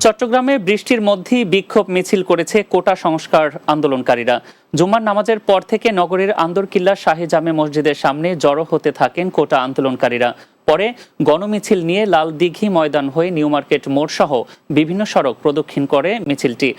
চট্টগ্রামে বৃষ্টির মধ্যেই বিক্ষোভ মিছিল করেছে কোটা সংস্কার আন্দোলনকারীরা। জুমার নামাজের পর থেকে নগরীর আন্দরকিল্লা শাহী জামে মসজিদের সামনে জড়ো হতে থাকেন কোটা আন্দোলনকারীরা। পরে গণমিছিল নিয়ে লালদিঘি ময়দান হয়ে নিউ মার্কেট মোড় সহ বিভিন্ন সড়ক প্রদক্ষিণ করে মিছিলটি।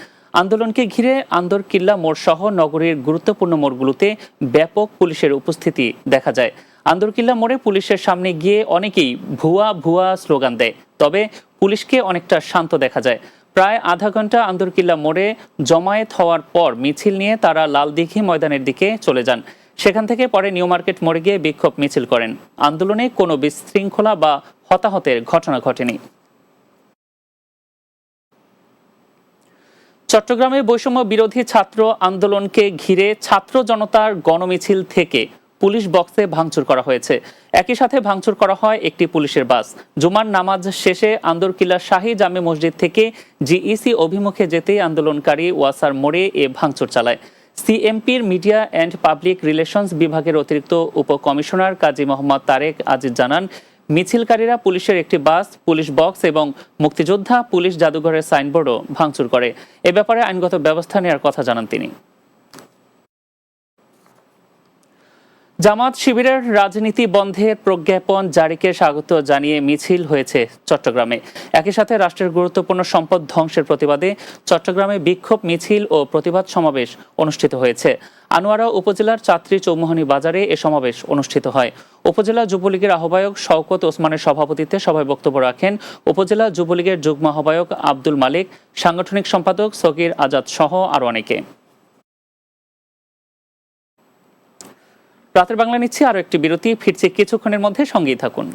আন্দোলনকে ঘিরে আন্দরকিল্লা মোড় সহ নগরীর গুরুত্বপূর্ণ মোড়গুলোতে ব্যাপক পুলিশের উপস্থিতি দেখা যায়। আন্দরকিল্লা মোড়ে পুলিশের সামনে গিয়ে অনেকেই ভুয়া ভুয়া স্লোগান দেয়, তবে পুলিশকে অনেকটা শান্ত দেখা যায়। প্রায় আধা ঘন্টা আন্দরকিল্লা মোড়ে জমায়েত হওয়ার পর মিছিল নিয়ে তারা লালদিঘি ময়দানের দিকে চলে যান। সেখান থেকে পরে নিউ মার্কেট মোড়ে গিয়ে বিক্ষোভ মিছিল করেন। আন্দোলনে কোনো বিশৃঙ্খলা বা হতাহতের ঘটনা ঘটেনি। চট্টগ্রামে বৈষম্য বিরোধী ছাত্র আন্দোলনকে ঘিরে ছাত্র জনতার গণমিছিল থেকে পুলিশ বক্সে ভাঙচুর করা হয়েছে। একই সাথে ভাঙচুর করা হয় একটি পুলিশের বাস। জুমার নামাজ শেষে আন্দরকিল্লা শাহী জামে মসজিদ থেকে জিইসি অভিমুখে যেতেই আন্দোলনকারী ওয়াসার মোড়ে এ ভাঙচুর চালায়। সিএমপির মিডিয়া অ্যান্ড পাবলিক রিলেশনস বিভাগের অতিরিক্ত উপকমিশনার কাজী মোহাম্মদ তারেক আজিজ জানান, মিছিলকারীরা পুলিশের একটি বাস, পুলিশ বক্স এবং মুক্তিযোদ্ধা পুলিশ জাদুঘরের সাইনবোর্ডও ভাঙচুর করে। এ ব্যাপারে আইনগত ব্যবস্থা নেওয়ার কথা জানান তিনি। জামাত শিবিরের রাজনীতি বন্ধের প্রজ্ঞাপন জারিকে স্বাগত জানিয়ে মিছিল হয়েছে চট্টগ্রামে। একই সাথে রাষ্ট্রের গুরুত্বপূর্ণ সম্পদ ধ্বংসের প্রতিবাদে চট্টগ্রামে বিক্ষোভ মিছিল ও প্রতিবাদ সমাবেশ অনুষ্ঠিত হয়েছে। আনোয়ারা উপজেলার চাত্রী চৌমুহনী বাজারে এ সমাবেশ অনুষ্ঠিত হয়। উপজেলা যুবলীগের আহ্বায়ক শওকত ওসমানের সভাপতিত্বে সভায় বক্তব্য রাখেন উপজেলা যুবলীগের যুগ্ম আহ্বায়ক আব্দুল মালিক, সাংগঠনিক সম্পাদক সগির আজাদ সহ আরো অনেকে। রাতের বাংলা নিচ্ছে আরো একটি বিরতি, ফিরছে কিছুক্ষণের মধ্যে, সঙ্গেই থাকুন।